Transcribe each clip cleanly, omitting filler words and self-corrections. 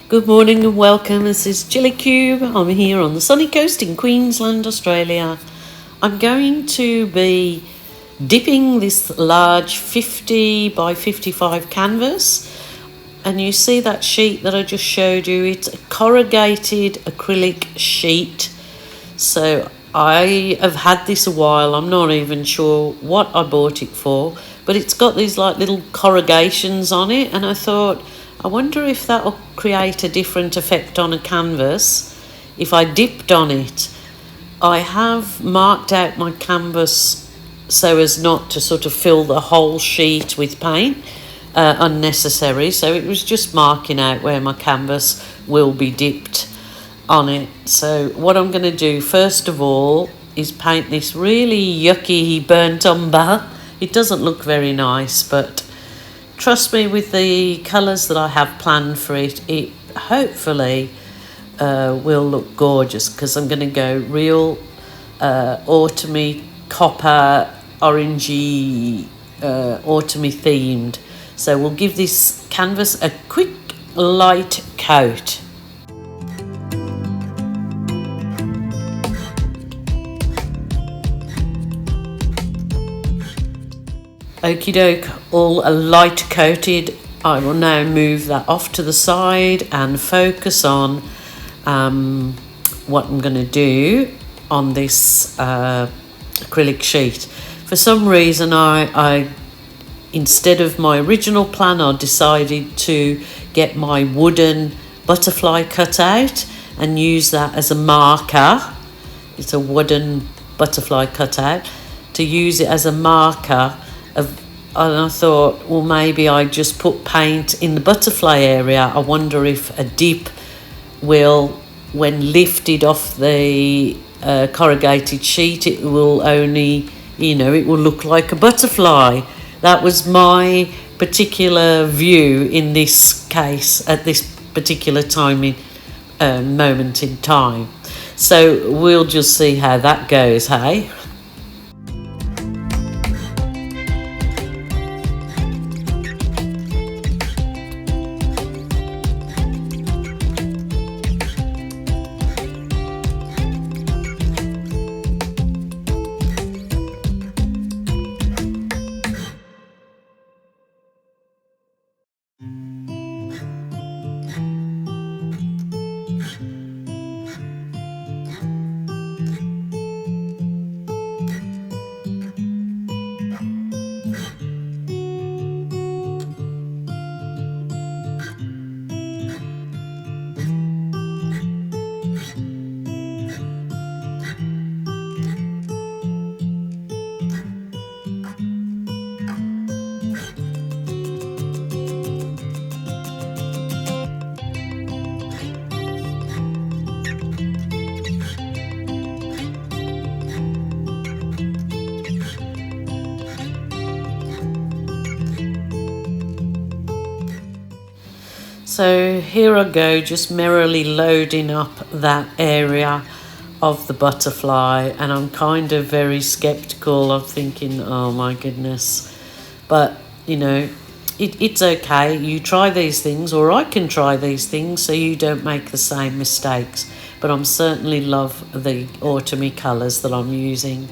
Good morning and welcome. This is Chili Cube. I'm here on the sunny coast in Queensland, Australia. I'm going to be dipping this large 50 by 55 canvas, and you see that sheet that I just showed you. It's a corrugated acrylic sheet. So I have had this a while. I'm not even sure what I bought it for, but it's got these like little corrugations on it, and I thought, I wonder if that will create a different effect on a canvas if I dipped on it. I have marked out my canvas so as not to sort of fill the whole sheet with paint, unnecessary. So it was just marking out where my canvas will be dipped on it. So what I'm going to do first of all is paint this really yucky burnt umber. It doesn't look very nice, but trust me, with the colours that I have planned for it, it hopefully will look gorgeous, because I'm going to go real autumny, copper, orangey, autumny themed. So we'll give this canvas a quick light coat. Okie doke, all light coated. I will now move that off to the side and focus on what I'm going to do on this acrylic sheet. For some reason, I instead of my original plan, I decided to get my wooden butterfly cut out and use that as a marker. It's a wooden butterfly cutout, to use it as a marker. And I thought, well, maybe I just put paint in the butterfly area. I wonder if a dip will, when lifted off the corrugated sheet, it will only, it will look like a butterfly. That was my particular view in this case at this particular moment in time. So we'll just see how that goes, hey? So here I go, just merrily loading up that area of the butterfly, and I'm kind of very skeptical of thinking, oh my goodness. But, it's okay. You try these things, or I can try these things, so you don't make the same mistakes. But I'm certainly love the autumny colours that I'm using.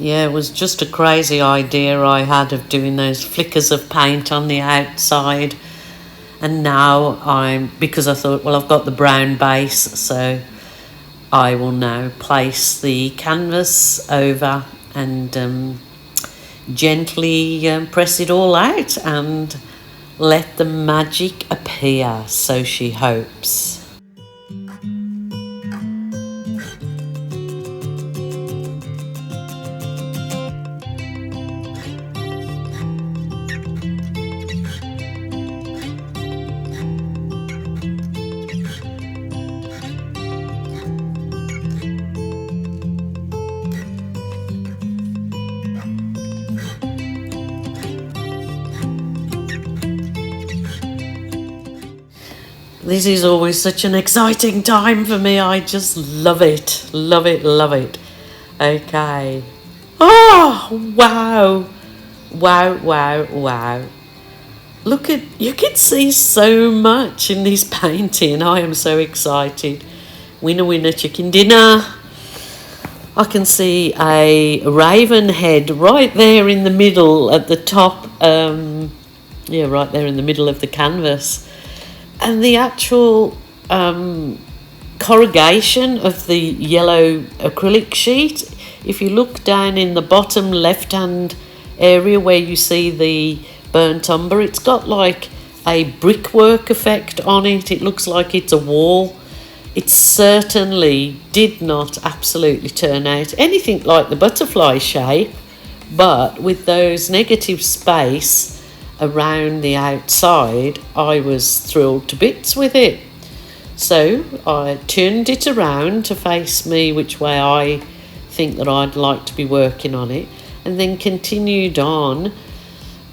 Yeah, it was just a crazy idea I had of doing those flickers of paint on the outside. And now because I thought, well, I've got the brown base, so I will now place the canvas over and gently press it all out and let the magic appear, so she hopes. This is always such an exciting time for me. I just love it. Love it, love it. Okay. Oh, wow. Wow, wow, wow. Look at, you can see so much in this painting. I am so excited. Winner, winner, chicken dinner. I can see a raven head right there in the middle at the top. Yeah, right there in the middle of the canvas. And the actual corrugation of the yellow acrylic sheet, if you look down in the bottom left-hand area where you see the burnt umber, it's got like a brickwork effect on it. It looks like it's a wall. It certainly did not absolutely turn out anything like the butterfly shape, but with those negative space around the outside, I was thrilled to bits with it. So I turned it around to face me which way I think that I'd like to be working on it, and then continued on.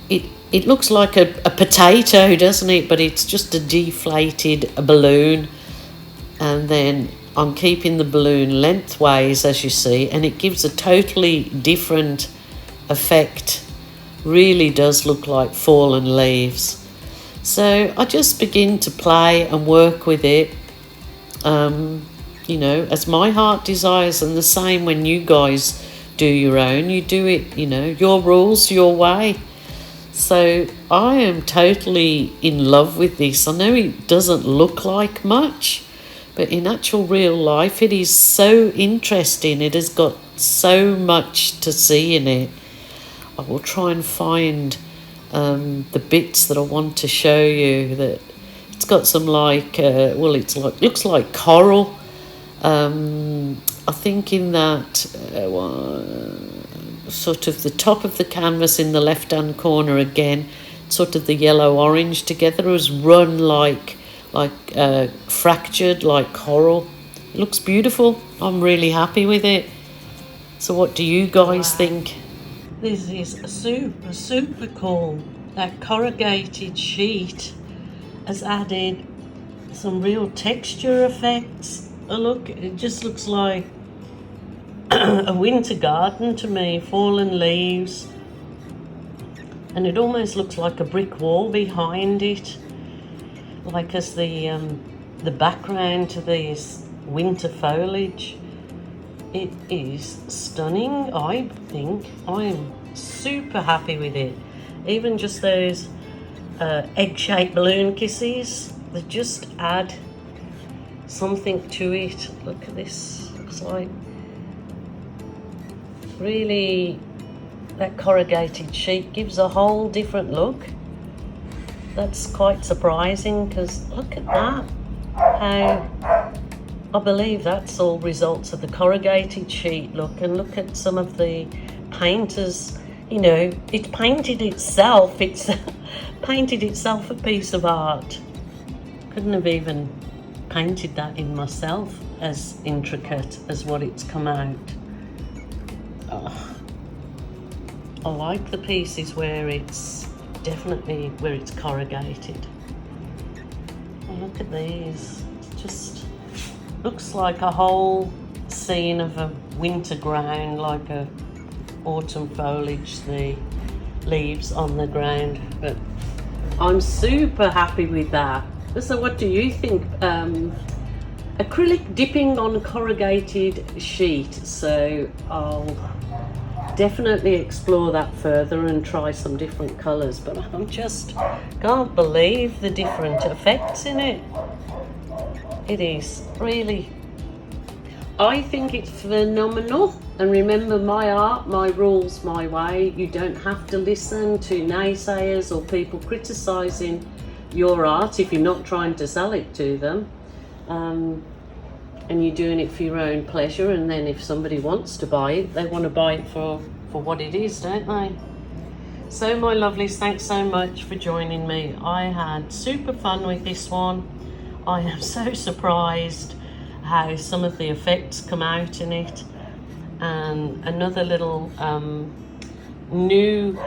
It looks like a potato, doesn't it? But it's just a deflated balloon, and then I'm keeping the balloon lengthways, as you see, and it gives a totally different effect. Really does look like fallen leaves. So I just begin to play and work with it, you know, as my heart desires, and the same when you guys do your own. You do it, you know, your rules, your way. So I am totally in love with this. I know it doesn't look like much, but in actual real life it is so interesting. It has got so much to see in it. I will try and find the bits that I want to show you. That it's got some like well, it's like, looks like coral. I think in that sort of the top of the canvas in the left hand corner again, sort of the yellow orange together has run like fractured like coral. It looks beautiful. I'm really happy with it. So what do you guys think? This is super cool. That corrugated sheet has added some real texture effects. Oh, look, it just looks like a winter garden to me, fallen leaves. And it almost looks like a brick wall behind it, like as the background to these winter foliage. It is stunning, I think. I'm super happy with it. Even just those egg-shaped balloon kisses, they just add something to it. Look at this. Looks like really that corrugated sheet gives a whole different look. That's quite surprising, because look at that. How I believe that's all results of the corrugated sheet. Look, and look at some of the painters, you know, it painted itself. It's painted itself a piece of art. Couldn't have even painted that in myself as intricate as what it's come out. Oh, I like the pieces where it's definitely where it's corrugated. Oh, look at these. It's just looks like a whole scene of a winter ground, like a autumn foliage, the leaves on the ground. But I'm super happy with that. So what do you think? Acrylic dipping on corrugated sheet. So I'll definitely explore that further and try some different colours, but I just can't believe the different effects in it. It is really, I think it's phenomenal. And remember, my art, my rules, my way. You don't have to listen to naysayers or people criticising your art if you're not trying to sell it to them. And you're doing it for your own pleasure, and then if somebody wants to buy it, they want to buy it for what it is, don't they? So my lovelies, thanks so much for joining me. I had super fun with this one. I am so surprised how some of the effects come out in it. And another little new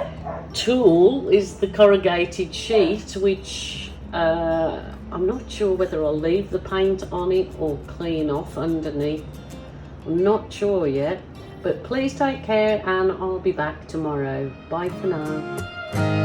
tool is the corrugated sheet, which I'm not sure whether I'll leave the paint on it or clean off underneath. I'm not sure yet, but please take care, and I'll be back tomorrow. Bye for now.